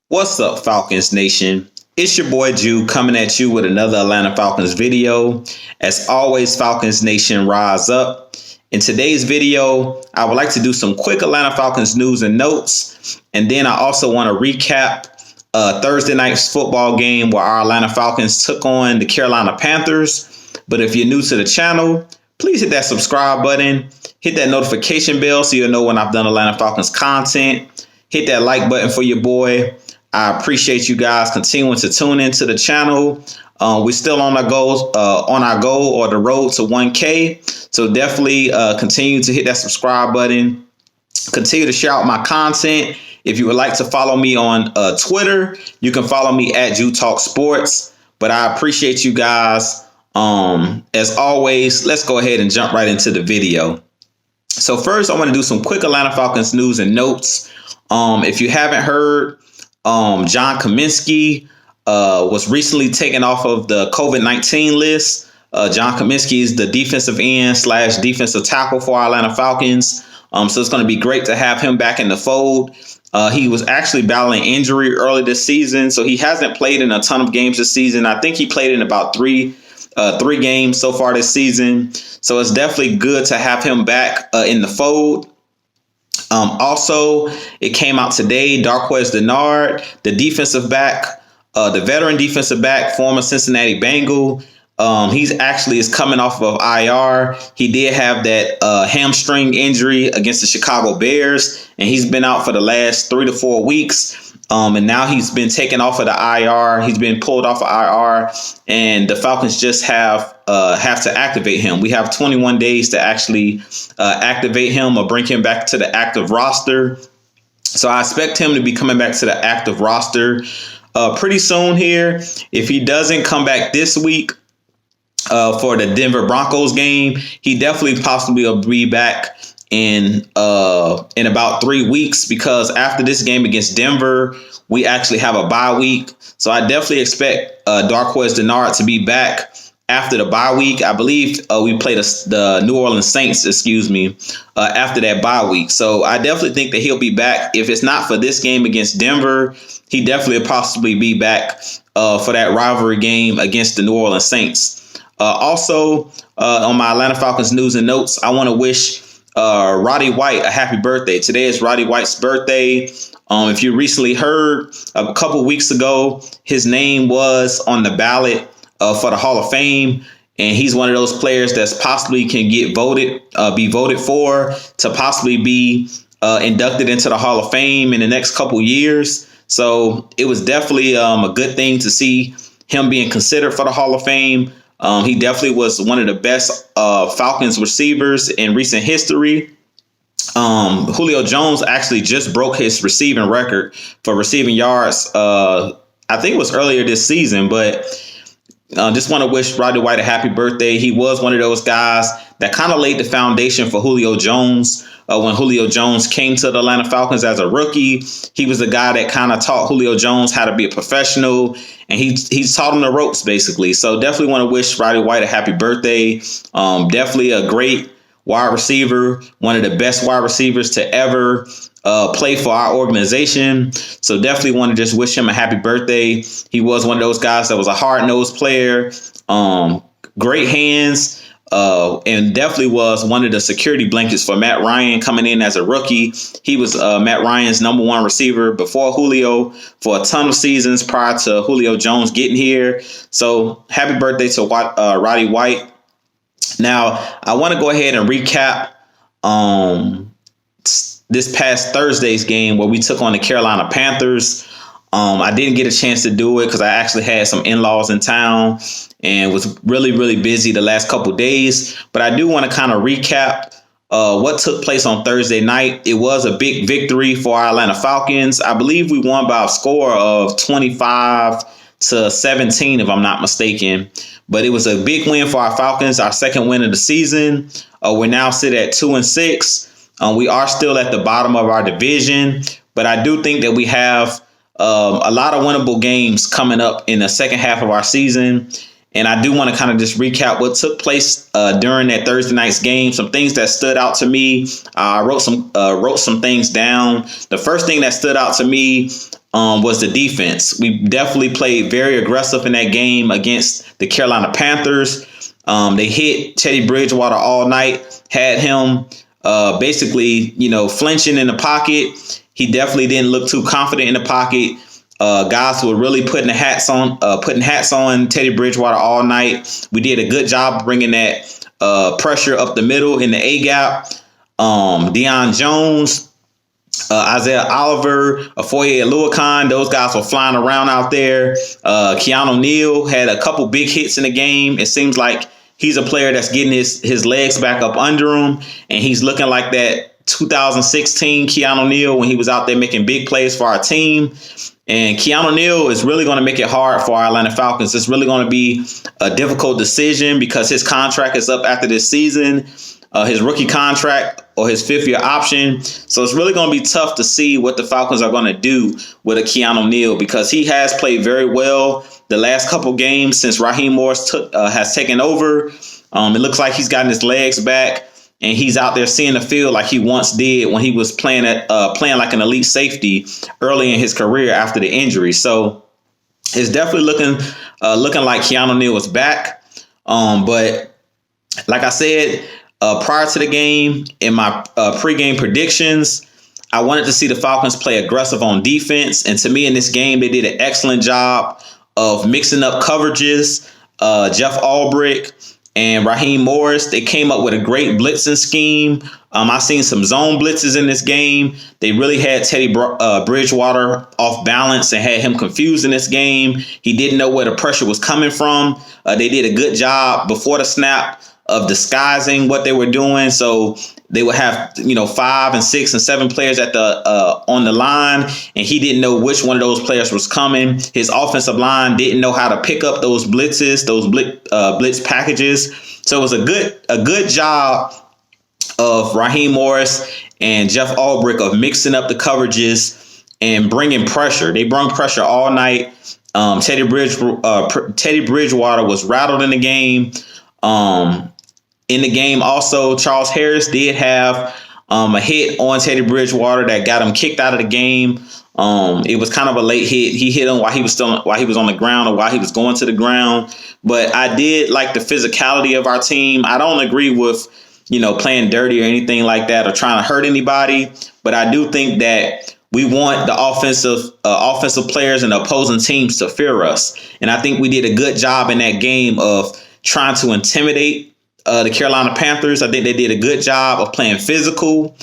What's up, Falcons Nation? It's your boy Jew coming at you with another Atlanta Falcons video. As always, Falcons Nation, rise up. In today's video, I would like to do some quick Atlanta Falcons news and notes. And then I also want to recap Thursday night's football game where our Atlanta Falcons took on the Carolina Panthers. But if you're new to the channel, please hit that subscribe button, hit that notification bell so you'll know when I've done Atlanta Falcons content. Hit that like button for your boy. I appreciate you guys continuing to tune into the channel. We're still on our goal or the road to 1K. So definitely continue to hit that subscribe button. Continue to share out my content. If you would like to follow me on Twitter, you can follow me at Jew Talk Sports. But I appreciate you guys. As always, let's go ahead and jump right into the video. So first, I want to do some quick Atlanta Falcons news and notes. If you haven't heard, John Kaminsky was recently taken off of the COVID-19 list. John Kaminsky is the defensive end / defensive tackle for our Atlanta Falcons. So it's going to be great to have him back in the fold. He was actually battling injury early this season, so he hasn't played in a ton of games this season. I think he played in about three games so far this season. So it's definitely good to have him back in the fold. Also, it came out today, Darqueze Dennard, the defensive back, the veteran defensive back, former Cincinnati Bengal. He's actually is coming off of IR. He did have that hamstring injury against the Chicago Bears, and he's been out for the last 3 to 4 weeks. And now he's been taken off of the IR. He's been pulled off of IR, and the Falcons just have to activate him. We have 21 days to actually activate him or bring him back to the active roster. So I expect him to be coming back to the active roster pretty soon here. If he doesn't come back this week for the Denver Broncos game, he definitely possibly will be back in about 3 weeks, because after this game against Denver, we actually have a bye week. So I definitely expect Darqueze Dennard to be back after the bye week. I believe we play the New Orleans Saints, after that bye week. So I definitely think that he'll be back. If it's not for this game against Denver, he definitely will possibly be back for that rivalry game against the New Orleans Saints. Also, on my Atlanta Falcons news and notes, I want to wish Roddy White a happy birthday. Today is Roddy White's birthday. If you recently heard, a couple weeks ago, his name was on the ballot for the Hall of Fame, and he's one of those players that's possibly can be voted for to possibly be inducted into the Hall of Fame in the next couple years. So it was definitely a good thing to see him being considered for the Hall of Fame. He definitely was one of the best Falcons receivers in recent history. Julio Jones actually just broke his receiving record for receiving yards. I think it was earlier this season, but just want to wish Roddy White a happy birthday. He was one of those guys that kind of laid the foundation for Julio Jones. When Julio Jones came to the Atlanta Falcons as a rookie, he was the guy that kind of taught Julio Jones how to be a professional, and he taught him the ropes, basically. So definitely want to wish Roddy White a happy birthday. Definitely a great wide receiver, one of the best wide receivers to ever play for our organization. So definitely want to just wish him a happy birthday. He was one of those guys that was a hard-nosed player, great hands, and definitely was one of the security blankets for Matt Ryan coming in as a rookie. He was Matt Ryan's #1 receiver before Julio for a ton of seasons prior to Julio Jones getting here. So happy birthday to Roddy White. Now, I want to go ahead and recap this past Thursday's game where we took on the Carolina Panthers. I didn't get a chance to do it because I actually had some in-laws in town and was really, really busy the last couple days. But I do want to kind of recap what took place on Thursday night. It was a big victory for our Atlanta Falcons. I believe we won by a score of 25-17, if I'm not mistaken. But it was a big win for our Falcons, our second win of the season. We now sit at 2-6. We are still at the bottom of our division, but I do think that we have a lot of winnable games coming up in the second half of our season. And I do want to kind of just recap what took place during that Thursday night's game. Some things that stood out to me. I wrote some things down. The first thing that stood out to me was the defense. We definitely played very aggressive in that game against the Carolina Panthers. They hit Teddy Bridgewater all night, had him basically, flinching in the pocket. He definitely didn't look too confident in the pocket. Guys were really putting hats on Teddy Bridgewater all night. We did a good job bringing that pressure up the middle in the A gap. Deion Jones, Isaiah Oliver, Afoye Aluakon, those guys were flying around out there. Keanu Neal had a couple big hits in the game. It seems like he's a player that's getting his legs back up under him, and he's looking like that 2016 Keanu Neal when he was out there making big plays for our team. And Keanu Neal is really going to make it hard for our Atlanta Falcons. It's really going to be a difficult decision because his contract is up after this season, his rookie contract or his fifth-year option. So it's really going to be tough to see what the Falcons are going to do with a Keanu Neal because he has played very well the last couple games since Raheem Morris has taken over. It looks like he's gotten his legs back, and he's out there seeing the field like he once did when he was playing like an elite safety early in his career after the injury. So it's definitely looking like Keanu Neal is back. But like I said, prior to the game, in my pregame predictions, I wanted to see the Falcons play aggressive on defense. And to me, in this game, they did an excellent job of mixing up coverages. Jeff Albrecht and Raheem Morris, they came up with a great blitzing scheme. I seen some zone blitzes in this game. They really had Teddy Bridgewater off balance and had him confused in this game. He didn't know where the pressure was coming from. They did a good job before the snap of disguising what they were doing. So they would have, 5 and 6 and 7 players at the on the line, and he didn't know which one of those players was coming. His offensive line didn't know how to pick up those blitzes, those blitz packages. So it was a good job of Raheem Morris and Jeff Albrecht of mixing up the coverages and bringing pressure. They brought pressure all night. Teddy Bridgewater was rattled in the game. In the game, also, Charles Harris did have a hit on Teddy Bridgewater that got him kicked out of the game. It was kind of a late hit. He hit him while he was on the ground or while he was going to the ground. But I did like the physicality of our team. I don't agree with, playing dirty or anything like that or trying to hurt anybody. But I do think that we want the offensive players and the opposing teams to fear us. And I think we did a good job in that game of trying to intimidate the Carolina Panthers. I think they did a good job of playing physical.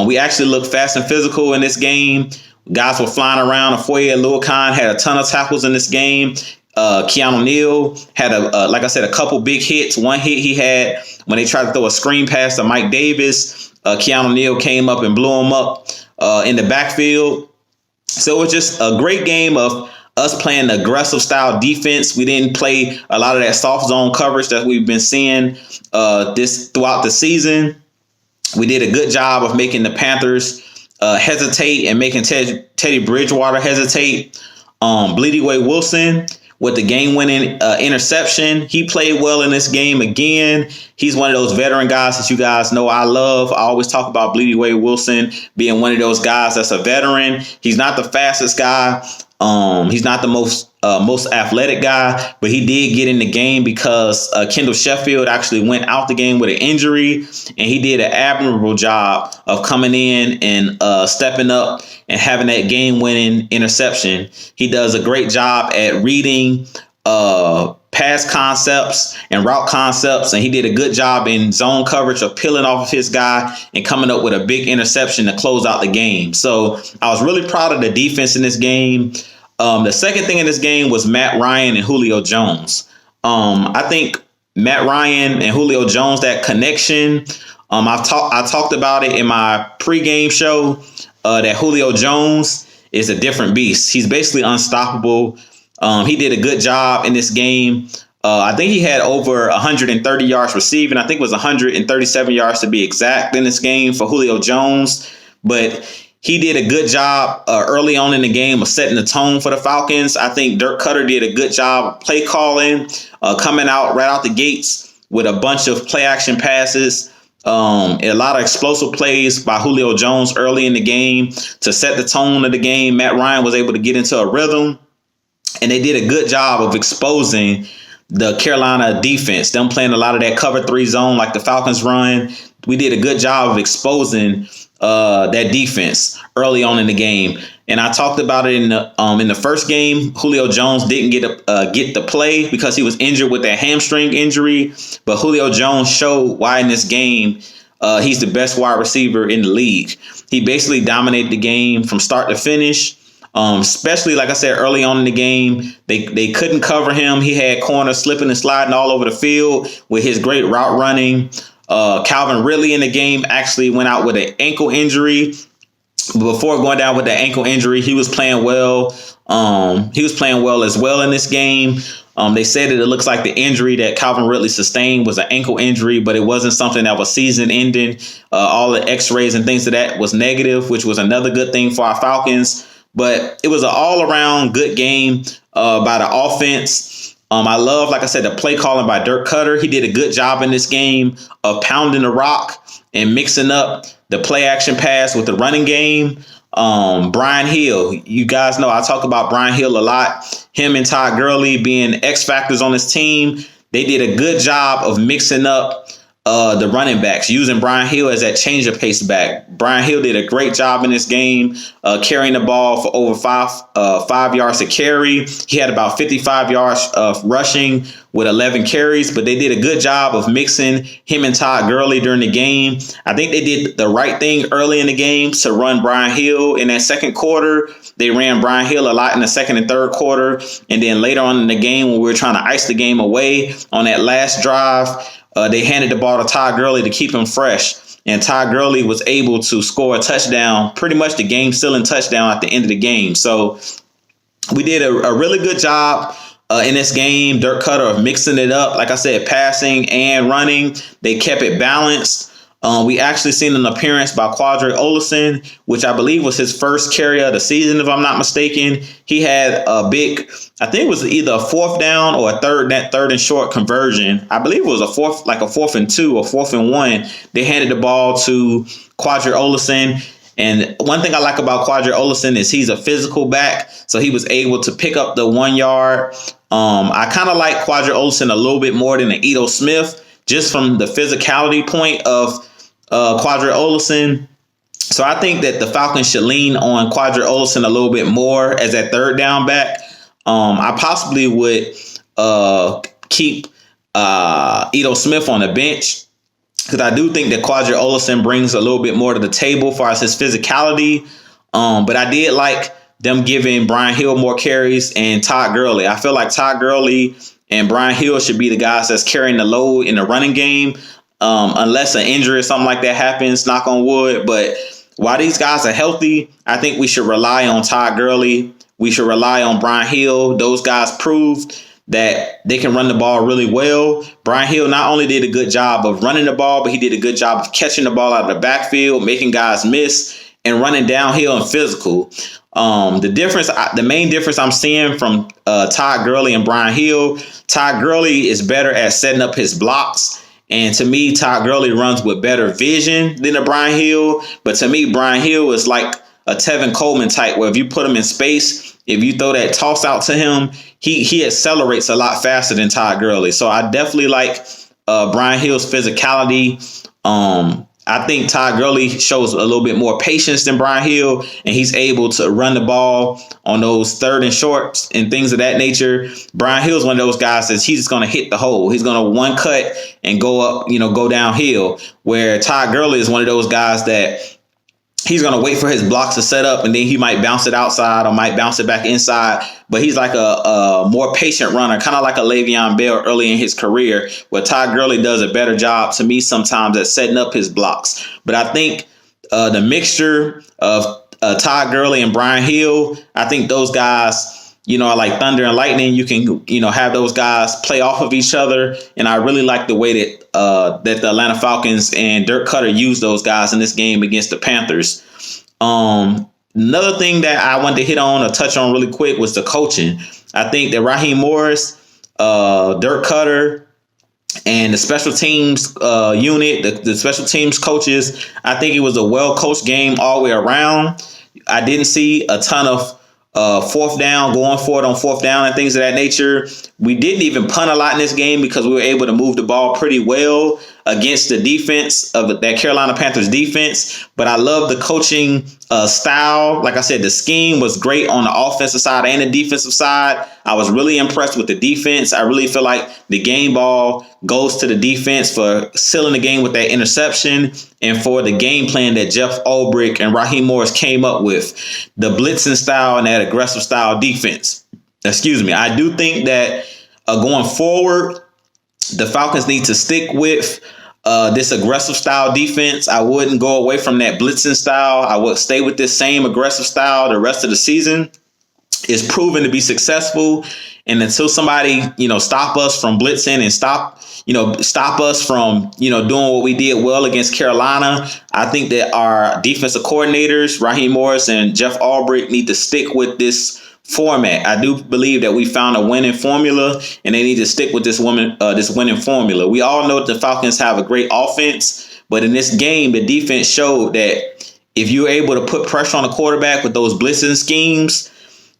We actually looked fast and physical in this game. Guys were flying around. Afoye Aluakon had a ton of tackles in this game. Keanu Neal had a couple big hits. One hit he had when they tried to throw a screen pass to Mike Davis. Keanu Neal came up and blew him up in the backfield. So it was just a great game of us playing the aggressive style defense. We didn't play a lot of that soft zone coverage that we've been seeing this throughout the season. We did a good job of making the Panthers hesitate and making Teddy Bridgewater hesitate. Bleedy Way Wilson with the game-winning interception. He played well in this game again. He's one of those veteran guys that you guys know I love. I always talk about Bleedy Way Wilson being one of those guys that's a veteran. He's not the fastest guy. He's not the most athletic guy, but he did get in the game because Kendall Sheffield actually went out the game with an injury, and he did an admirable job of coming in and stepping up and having that game-winning interception. He does a great job at reading pass concepts and route concepts, and he did a good job in zone coverage of peeling off of his guy and coming up with a big interception to close out the game. So I was really proud of the defense in this game. The second thing in this game was Matt Ryan and Julio Jones. I think Matt Ryan and Julio Jones, that connection, I talked about it in my pregame show, that Julio Jones is a different beast. He's basically unstoppable. He did a good job in this game. I think he had over 130 yards receiving. I think it was 137 yards to be exact in this game for Julio Jones. But he did a good job early on in the game of setting the tone for the Falcons. I think Dirk Cutter did a good job of play calling, coming out right out the gates with a bunch of play action passes A lot of explosive plays by Julio Jones early in the game to set the tone of the game. Matt Ryan was able to get into a rhythm, and they did a good job of exposing the Carolina defense, them playing a lot of that cover 3 zone like the Falcons run. We did a good job of exposing that defense early on in the game. And I talked about it in the first game. Julio Jones didn't get the play because he was injured with that hamstring injury. But Julio Jones showed why in this game he's the best wide receiver in the league. He basically dominated the game from start to finish. Especially, like I said, early on in the game, they couldn't cover him. He had corners slipping and sliding all over the field with his great route running. Calvin Ridley in the game actually went out with an ankle injury. Before going down with the ankle injury, he was playing well. He was playing well as well in this game. They said that it looks like the injury that Calvin Ridley sustained was an ankle injury, but it wasn't something that was season ending. All the x-rays and things of that was negative, which was another good thing for our Falcons. But it was an all-around good game by the offense. I love, like I said, the play calling by Dirk Cutter. He did a good job in this game of pounding the rock and mixing up the play-action pass with the running game. Brian Hill, you guys know I talk about Brian Hill a lot. Him and Todd Gurley being X-factors on his team. They did a good job of mixing up the running backs, using Brian Hill as that change of pace back. Brian Hill did a great job in this game, carrying the ball for over 5 yards to carry. He had about 55 yards of rushing with 11 carries, but they did a good job of mixing him and Todd Gurley during the game. I think they did the right thing early in the game to run Brian Hill in that second quarter. They ran Brian Hill a lot in the second and third quarter. And then later on in the game, when we were trying to ice the game away on that last drive, they handed the ball to Todd Gurley to keep him fresh. And Todd Gurley was able to score a touchdown, pretty much the game-sealing touchdown at the end of the game. So we did a really good job in this game. Dirk Cutter of mixing it up. Like I said, passing and running. They kept it balanced. We actually seen an appearance by Quadri Olesen, which I believe was his first carry of the season, if I'm not mistaken. He had a big, I think it was either a fourth down or a third and short conversion. I believe it was a fourth and 2 or 4th and 1. They handed the ball to Quadri Olesen. And one thing I like about Quadri Olesen is he's a physical back, so he was able to pick up the 1 yard. I kind of like Quadri Olesen a little bit more than Ito Smith, just from the physicality point of Quadri Olesen. So I think that the Falcons should lean on Quadri Olesen a little bit more as that third down back. I possibly would keep Ito Smith on the bench, because I do think that Quadri Olesen brings a little bit more to the table as far as his physicality. But I did like them giving Brian Hill more carries and Todd Gurley. I feel like Todd Gurley and Brian Hill should be the guys that's carrying the load in the running game, unless an injury or something like that happens, knock on wood. But while these guys are healthy, I think we should rely on Todd Gurley. We should rely on Brian Hill. Those guys proved that they can run the ball really well. Brian Hill not only did a good job of running the ball, but he did a good job of catching the ball out of the backfield, making guys miss, and running downhill and physical. The main difference I'm seeing from Todd Gurley and Brian Hill, Todd Gurley is better at setting up his blocks. And to me, Todd Gurley runs with better vision than a Brian Hill. But to me, Brian Hill is like a Tevin Coleman type, where if you put him in space, if you throw that toss out to him, he accelerates a lot faster than Todd Gurley. So I definitely like Brian Hill's physicality. I think Todd Gurley shows a little bit more patience than Brian Hill, and he's able to run the ball on those third and shorts and things of that nature. Brian Hill is one of those guys that he's just going to hit the hole. He's going to one cut and go up, go downhill, where Todd Gurley is one of those guys that he's going to wait for his blocks to set up, and then he might bounce it outside or might bounce it back inside. But he's like a more patient runner, kind of like a Le'Veon Bell early in his career, where Todd Gurley does a better job to me sometimes at setting up his blocks. But I think the mixture of Todd Gurley and Brian Hill, I think those guys, are like thunder and lightning. You can, have those guys play off of each other. And I really like the way that the Atlanta Falcons and Dirk Cutter used those guys in this game against the Panthers. Another thing that I wanted to hit on or touch on really quick was the coaching. I think that Raheem Morris, Dirk Cutter, And the special teams unit, the special teams coaches, I think it was a well-coached game all the way around. I didn't see a ton of fourth down, going for it on fourth down and things of that nature. We didn't even punt a lot in this game because we were able to move the ball pretty well against the defense of that Carolina Panthers defense. But I love the coaching style. Like I said, the scheme was great on the offensive side and the defensive side. I was really impressed with the defense. I really feel like the game ball goes to the defense for sealing the game with that interception and for the game plan that Jeff Ulbrich and Raheem Morris came up with, the blitzing style and that aggressive style defense. I do think that going forward, the Falcons need to stick with this aggressive style defense. I wouldn't go away from that blitzing style. I would stay with this same aggressive style the rest of the season. It's proven to be successful. And until somebody, stop us from blitzing and stop us from, doing what we did well against Carolina, I think that our defensive coordinators, Raheem Morris and Jeff Ulbrich, need to stick with this format. I do believe that we found a winning formula, and they need to stick with this winning formula. We all know that the Falcons have a great offense, but in this game, the defense showed that if you're able to put pressure on the quarterback with those blitzing schemes,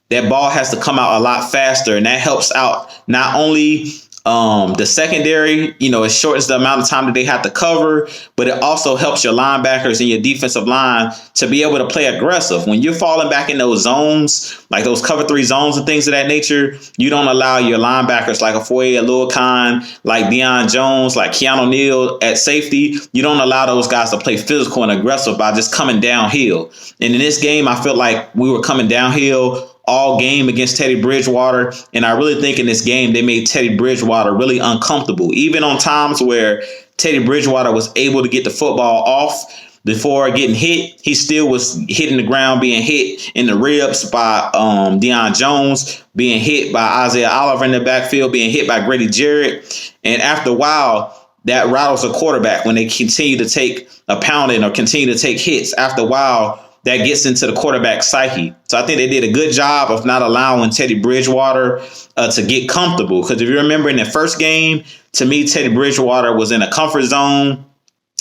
that ball has to come out a lot faster, and that helps out not only the secondary, it shortens the amount of time that they have to cover, but it also helps your linebackers and your defensive line to be able to play aggressive. When you're falling back in those zones, like those cover 3 zones and things of that nature, you don't allow your linebackers like Afoye Aluakan, like Deion Jones, like Keanu Neal at safety. You don't allow those guys to play physical and aggressive by just coming downhill. And in this game, I felt like we were coming downhill all game against Teddy Bridgewater. And I really think in this game, they made Teddy Bridgewater really uncomfortable. Even on times where Teddy Bridgewater was able to get the football off before getting hit, he still was hitting the ground, being hit in the ribs by Deion Jones, being hit by Isaiah Oliver in the backfield, being hit by Grady Jarrett. And after a while, that rattles a quarterback when they continue to take a pounding or continue to take hits. After a while, that gets into the quarterback psyche. So I think they did a good job of not allowing Teddy Bridgewater to get comfortable. Because if you remember in the first game, to me, Teddy Bridgewater was in a comfort zone.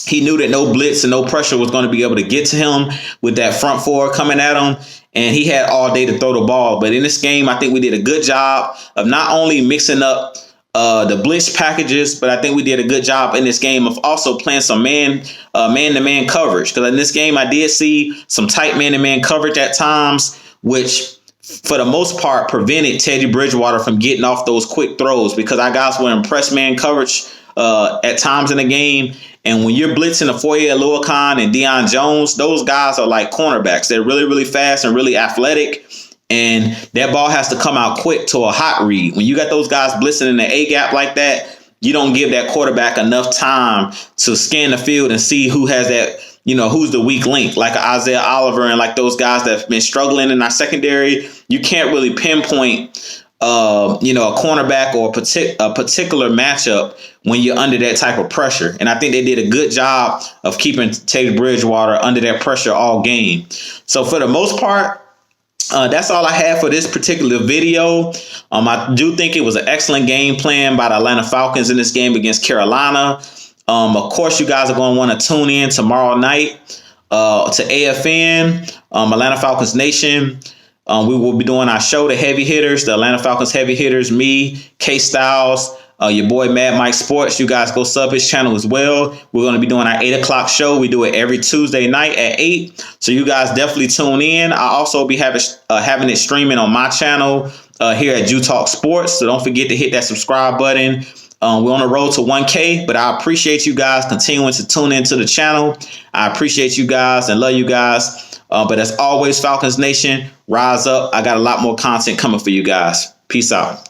He knew that no blitz and no pressure was going to be able to get to him with that front four coming at him. And he had all day to throw the ball. But in this game, I think we did a good job of not only mixing up the blitz packages, but I think we did a good job in this game of also playing some man-to-man coverage. Because in this game, I did see some tight man-to-man coverage at times, which for the most part prevented Teddy Bridgewater from getting off those quick throws because our guys were in press man coverage at times in the game. And when you're blitzing Afoye Aluakan and Deion Jones, those guys are like cornerbacks. They're really, really fast and really athletic. And that ball has to come out quick to a hot read. When you got those guys blitzing in the A gap like that, you don't give that quarterback enough time to scan the field and see who has that, who's the weak link, like Isaiah Oliver and like those guys that have been struggling in our secondary. You can't really pinpoint, a cornerback or a particular matchup when you're under that type of pressure. And I think they did a good job of keeping Teddy Bridgewater under that pressure all game. So for the most part, that's all I have for this particular video. I do think it was an excellent game plan by the Atlanta Falcons in this game against Carolina. Of course, you guys are going to want to tune in tomorrow night to AFN, Atlanta Falcons Nation. We will be doing our show, The Heavy Hitters, the Atlanta Falcons Heavy Hitters, me, K-Styles, your boy Mad Mike Sports. You guys go sub his channel as well. We're going to be doing our 8 o'clock show. We do it every Tuesday night at 8. So you guys definitely tune in. I'll also be having it streaming on my channel here at Jew Talk Sports. So don't forget to hit that subscribe button. We're on the road to 1K, but I appreciate you guys continuing to tune into the channel. I appreciate you guys and love you guys. But as always, Falcons Nation, rise up. I got a lot more content coming for you guys. Peace out.